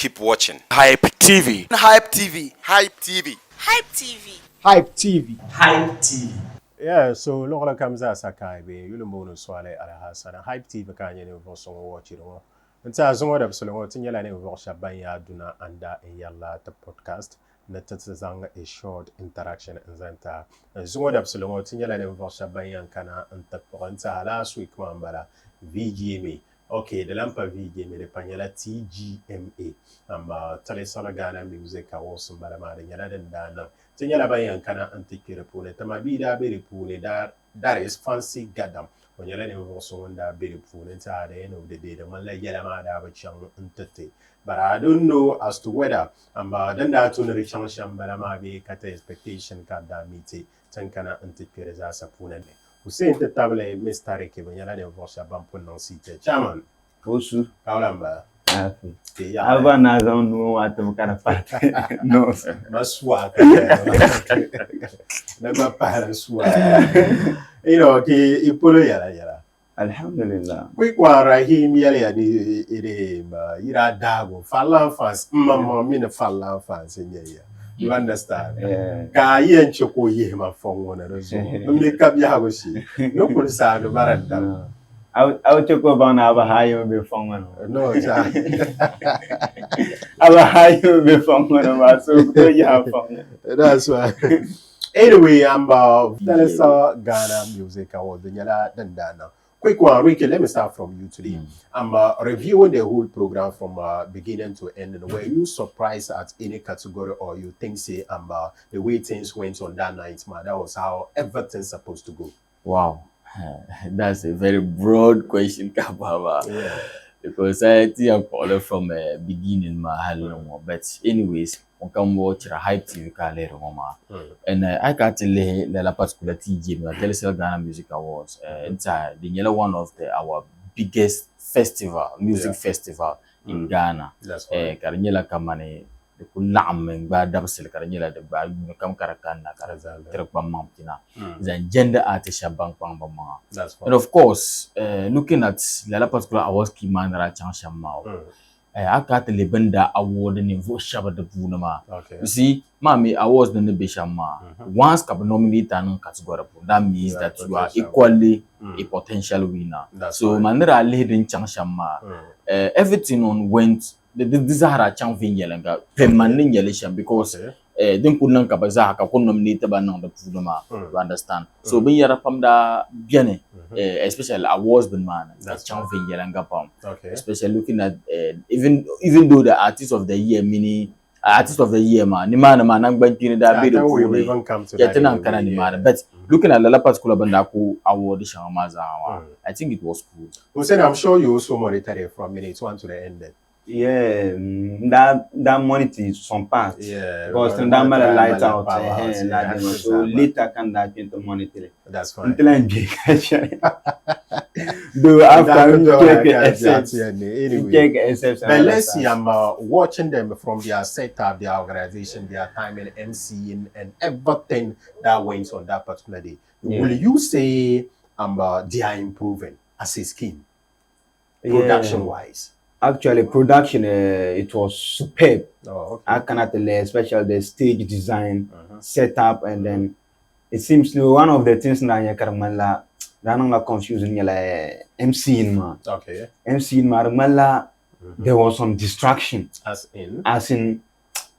Keep watching. Hype TV. Hype TV. Hype TV. Hype TV. Hype TV. Hype TV. Yeah, so lokola kamza sakai be yulo mono swale ala hasana Hype TV kanye ne voso watch it. Nta zongo da bsolongo tinyala ne vorsha banya duna anda yalla ta podcast na tatsanga a short interaction nzanta zongo da bsolongo tinyala ne vorsha banya kana anta poranta last week mambala VGMA. Okay, the lampa VGMA de panyala TGMA. Telecel Ghana Music Awards mbala de nyala den dana. Tinyala bayan kana antikire pune tamabida beri pune that is fancy gadam. When you're letting also wonder beri pune at the end of the day the man like yala mada chang untate. But I don't know as to whether then that to the chang shambala be kata expectation kada miti tankana antikire za sapune. Hussein the table Mr. Ricky when you're letting Vosha Bampun non seated. Chairman. Osu. Kaulamba. Ava na don't know what to kind of part. No. Maswa. Never paraswa. You know, he put a yala. Alhamdulillah. Quick one, Rahim Yalia, Ira Dago, Falan fans, Mamma Mina Falan fans in here. You understand? Yeah. Kaye and Choco Yema from one of those. Only Kabiagoshi. No good sound of Baranda. I'll talk about our high before one. No, exactly. Our high before one of us. So you have fun. That's why. Anyway, Telecel Ghana Music Awards. Dandana. Quick one, Ricky. Let me start from you today. I'm reviewing the whole program from beginning to end. And were you surprised at any category, or you think say the way things went on that night, man? That was how everything's supposed to go. Wow. That's a very broad question, Kababa. Yeah. Because I think I call it from beginning, but anyways, I can watch a Hype TV later, and I got to lay the particular TGMA, Telecel Ghana Music Awards. It's the one of our biggest music festival in Ghana. That's right. Karanyela Kamane. Kulam bad double karanyela de bad come karakana karazal then gender artist bank mama. That's fine. And of course looking at the particular awards ki manara chansha mao I got the Lebenda award in Voshaba de Bunama. Okay. You see, Mammy awards the Beshama. Once cap nominated and category, that means that you are equally a potential winner. That's so manera lead in Chanshama. Everything on went the desire champion yelanga permanent election because then couldn't kabaza ka nominated by the Punama. You understand? So when you're from the Biane, especially awards the man that's champion yelanga pam. Okay. Especially looking at even though the artist of the year artist of the year man I'm going to that bit we even come to that. But looking at the particular bandaku award I think it was cool. Hussein, I'm sure you also monitor it from minute 1 to the end. Yeah, that monitor is some parts. Yeah, because that matter light out. So later can that into monitor. That's fine. Though after check but let's see, I'm watching them from their setup, their organization, their timing, MCing, and everything that went on that particular day. Yeah. Will you say they are improving as a scheme, production-wise? Actually, production it was superb. Oh, okay. I cannot tell, especially the stage design, setup, and then it seems to one of the things that you can ranang confusing MC in ma. Okay. MC in ma there was some distraction. As in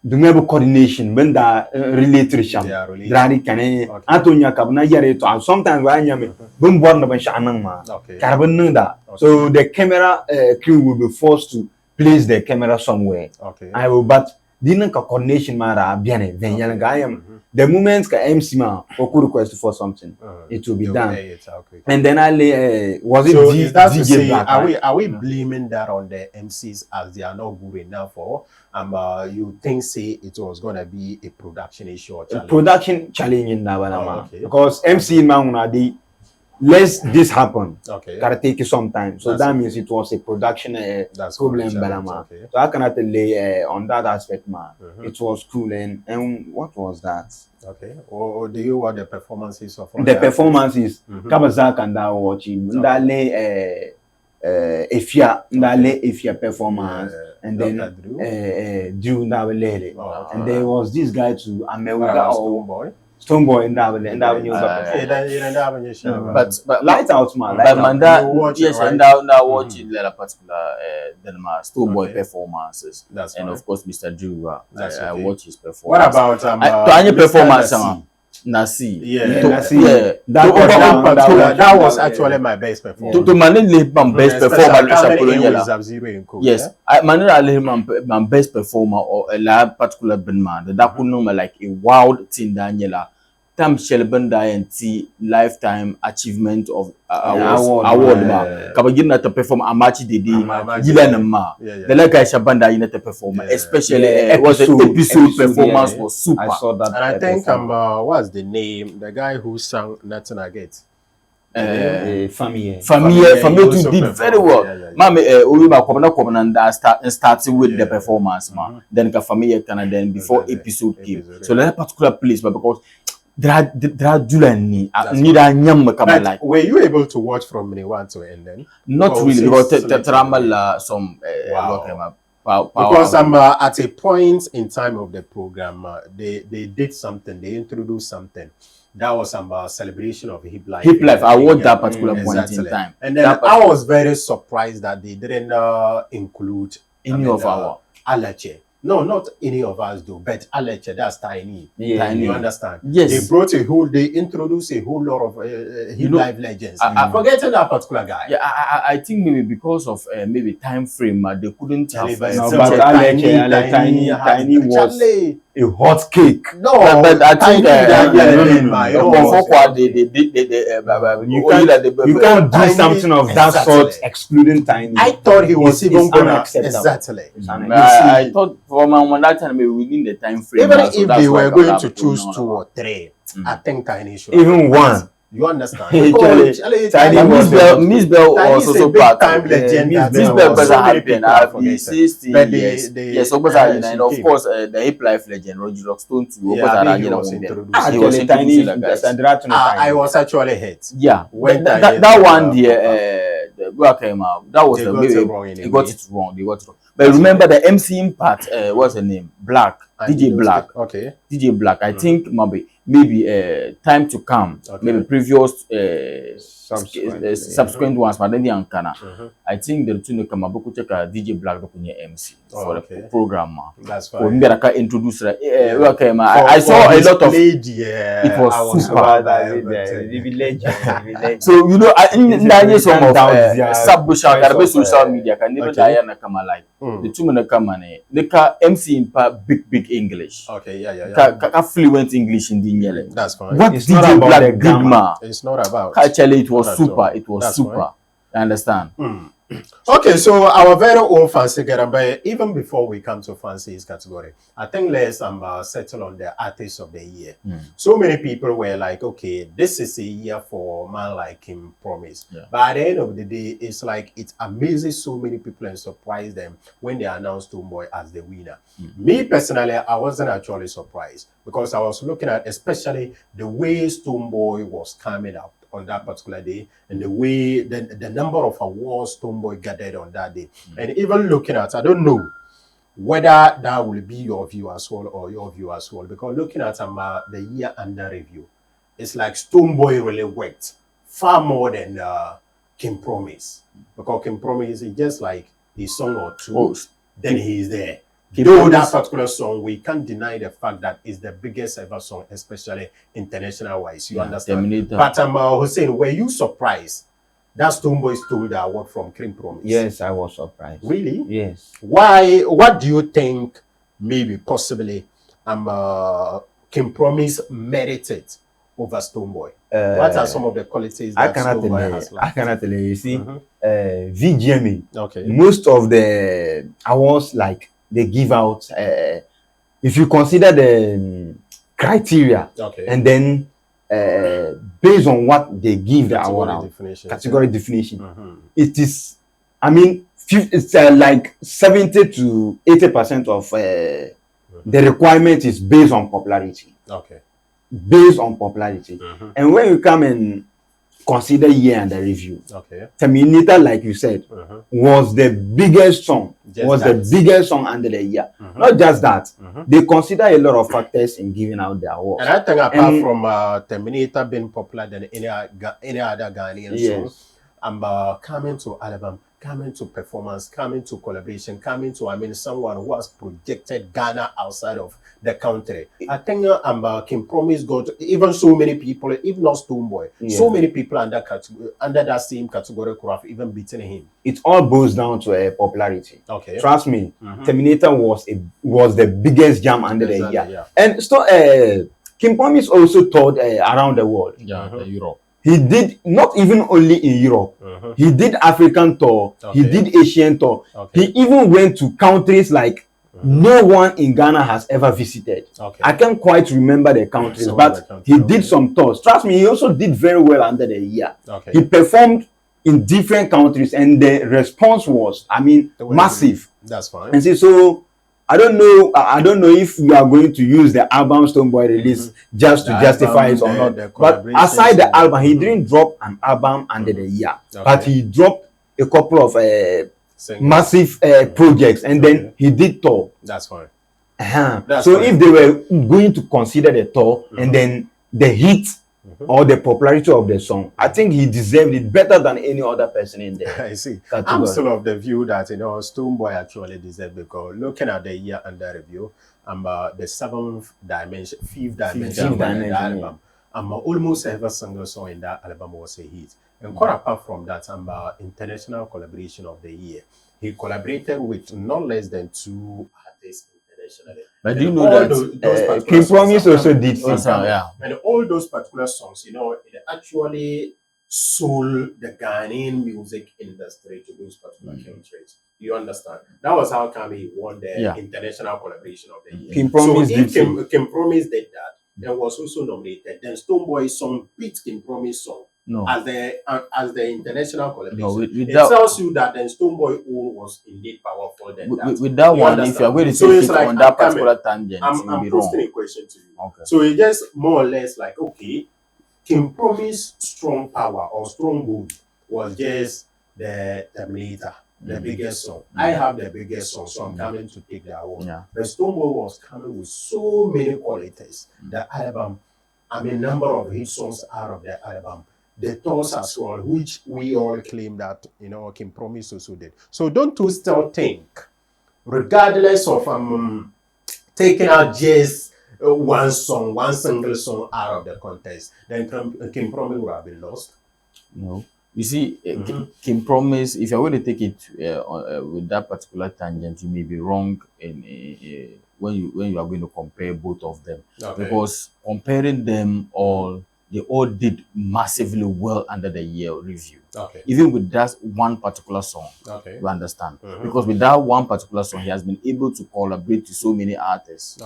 the member coordination when the related sham. Drari kane Antonia kabna yare to sometimes when you boom born the shanang ma. Okay. Carbon nunda. So the camera crew will be forced to place the camera somewhere. Okay. But didn't coordination mara biane then the moment ka MC ma or request for something it will be done. Okay. And then was it so is that to say, Black, are we blaming that on the MCs as they are not good enough, or you think say it was gonna be a production issue or challenge? Production challenge in that okay. because MC ma they less this happen. Okay. Gotta take you some time. So that means it was a production problem, Balama. Okay. So I cannot lay on that aspect, man. It was cool and what was that? Okay. Or do you want the performances of the performances? Kabazak and that watching. That lay Efia Ndale Efia performance, and then Dr. Drew Ndawelele. And there was this guy to Ameuga or Stoneboy. Stoneboy Ndawele. But Light out, man. But Light out. Manda, yes, and now watch it a particular Denmark Stoneboy performances, That's and fine. of course Mr. Drew. That's I okay. watch his performance. What about Tanya Mr. performance? Nasi? Nasi. Yeah, To- Nasi. yeah. That was actually my best performance. To manage my best performer, yes, I manage my best performer or a lab particular band that could know like a wild thing Daniela. Tam Shelbenda and lifetime achievement of award ma. Kabagina to perform a match de Gilan ma. The like I Shabanda in the performer, especially was the episode performance was super. I saw that. And I think what's the name? The guy who sang Nothing I Get. Famille Famille did very well. Mami, Ulima Komana starting with the performance, ma. Then ka Famille can then before episode came. So that particular place, but because there are Julani, But were you able to watch from minute 1 to end then? Not really, because Tetramal some because I'm at a point in time of the program, they did something, they introduced something. That was some celebration of hip life. Hip life. I watched that particular point in time, and then I was very surprised that they didn't include any of our Alache. No, not any of us do, but Aleche, that's tiny. Yeah, Tiny, you understand? Yes. They introduced a whole lot of hip life legends. Forgetting that particular guy. Yeah, I think maybe because of maybe time frame, they couldn't have. Tiny was a hot cake. No, but I think you can't do something of that sort excluding Tiny. I thought he was even gonna unacceptable. I thought from that time within the time frame. Even if they were going to choose 2 or 3, I think Tiny should. Even 1. You understand? Miss Bell was also part time legend. Miss Bell was happy. 60 years. Yes, and of course the hip life legend Roger Rockstone too. I was actually hit. Yeah, when that one there came out. That was the way they got it wrong. But remember the MCing part. What's the name? Black. DJ Black. Okay. DJ Black. I think maybe time to come. Maybe previous subsequent ones, but then the Ankana. I think the two come up check DJ Black MC for the program. That's fine. Introduce I saw a lot of it was super. So you know, in that some of sub social media can never die and come like the two men come and they can MC in big English. Okay, yeah. Fluent English in the Yele. That's fine. What it's DJ not Black did, ma? It's not about. Actually, it was super. It was super. Fine. You understand? Okay, so our very own Fancy Garamba, even before we come to Fancy's category, I think let's settle on the artist of the year. So many people were like, okay, this is a year for a man like him, Promise. Yeah. But at the end of the day, it's like it amazes so many people and surprised them when they announced Stoneboy as the winner. Me personally, I wasn't actually surprised because I was looking at especially the way Stoneboy was coming up on that particular day and the way the number of awards Stoneboy gathered on that day. And even looking at, I don't know whether that will be your view as well or your view as well, because looking at the year under review, it's like Stoneboy really worked far more than King Promise, because King Promise is just like his song or two, then he's there. Though that particular song, we can't deny the fact that it's the biggest ever song, especially international wise. You understand? But Hussein, were you surprised that Stoneboy stole the award from King Promise? Yes, I was surprised. Really? Yes. Why? What do you think? Maybe possibly, King Promise merited over Stoneboy. What are some of the qualities that Stoneboy has? I cannot tell you. You see, VGMA. Okay. Most of the awards like they give out, if you consider the criteria, and then based on what they give the award out, category definition, it is, I mean, it's like 70 to 80% of the requirement is based on popularity. Okay. Based on popularity. And when you come in considered year under review. Okay. Terminator, like you said, was the biggest song. The biggest song under the year. Not just that, they consider a lot of factors in giving out the awards. And I think apart from Terminator being popular than any other Ghanaian song, coming to album, coming to performance, coming to collaboration, coming to someone who has projected Ghana outside of the country. I think King Promise got even so many people, if not Stonebwoy, so many people under that same category could have even beaten him. It all boils down to popularity. Okay. Trust me, Terminator was the biggest jam under the year. Yeah. And so King Promise also toured around the world. Europe. He did not even only in Europe. He did African tour. He did Asian tour. He even went to countries like no one in Ghana has ever visited. I can't quite remember the countries, but he did some tours. Trust me, he also did very well under the year. He performed in different countries, and the response was, massive. That's fine. And see, so I don't know if we are going to use the album Stonebwoy release just to justify it or not. But aside the album, he didn't drop an album under the year, but he dropped a couple of massive projects, and then he did tour. That's fine. So if they were going to consider the tour and then the hit or the popularity of the song, I think he deserved it better than any other person in there. I see. I'm still of the view that Stonebwoy actually deserved, because looking at the year under review, the fifth dimension of the album, almost every single song in that album was a hit. And quite apart from that, international collaboration of the year, he collaborated with not less than 2 artists internationally. But do you know that King Promise also did and all those particular songs, it actually sold the Ghanaian music industry to those particular countries. You understand? That was how come he won the international collaboration of the year. King Promise King Promise did that and was also nominated, then Stonebwoy's song beat King Promise song as the international collaboration. It tells you that then Stonebwoy was indeed powerful than that. With that one, if you are going to take it on that particular tangent, I'm posting a question to you. Okay. So it's just more or less like, okay, King Promise strong power or stronghold was just the Terminator, the biggest song. I have the biggest song, so I'm coming to take the award. But Stonebwoy was coming with so many qualities. The album, number of hit songs out of the album. The tours as well, which we all claim that King Promise also did. So don't you still think, regardless of taking out just one single song out of the contest, then King Promise would have been lost? No. You see, King Promise, if you're going to take it with that particular tangent, you may be wrong when you are going to compare both of them. Because comparing them all, they all did massively well under the year review. Even with that one particular song, you understand? Because with that one particular song, he has been able to collaborate with so many artists.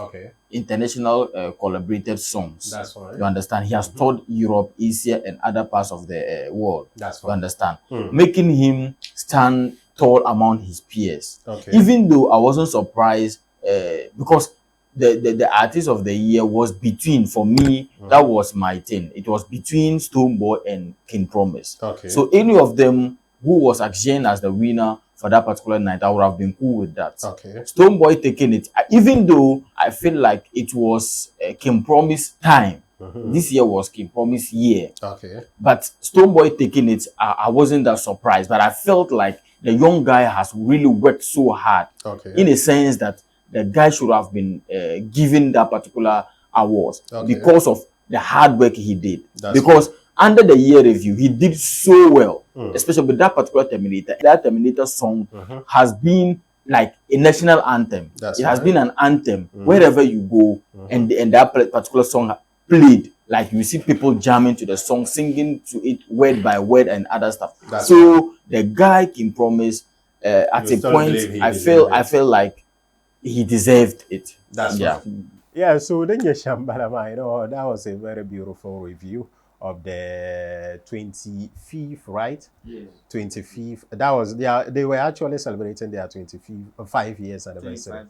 International collaborated songs. That's right. You understand? He has toured Europe, Asia, and other parts of the world. That's right. You understand? Making him stand tall among his peers. Even though I wasn't surprised because the artist of the year was between, for me, that was my thing. It was between Stonebwoy and King Promise. So any of them who was auctioned as the winner for that particular night, I would have been cool with that. Stonebwoy taking it, even though I feel like it was King Promise time. This year was King Promise year. But Stonebwoy taking it, I wasn't that surprised. But I felt like the young guy has really worked so hard in a sense that the guy should have been given that particular award because of the hard work he did. Because under the year review, he did so well, especially with that particular Terminator. That Terminator song has been like a national anthem. It has been an anthem wherever you go, and that particular song played. Like you see people jamming to the song, singing to it word by word and other stuff. So the guy King Promise, at a point, I feel like he deserved it. Yeah, so then Shambalama, that was a very beautiful review of the 25th, right? Yes. 25th. That was they were actually celebrating their 5 years anniversary.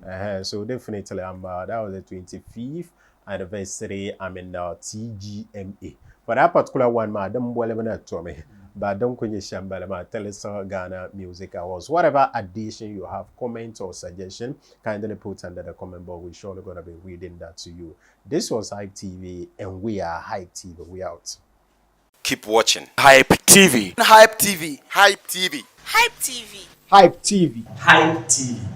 25 years, so definitely that was the 25th anniversary. TGMA. For that particular one, ma, them well to me. But don't kunye shambala ma Telecel Ghana Music Awards. Whatever addition you have, comment or suggestion, kindly put under the comment box. We're surely gonna be reading that to you. This was Hype TV, and we are Hype TV. We out. Keep watching Hype TV. Hype TV. Hype TV. Hype TV. Hype TV. Hype TV.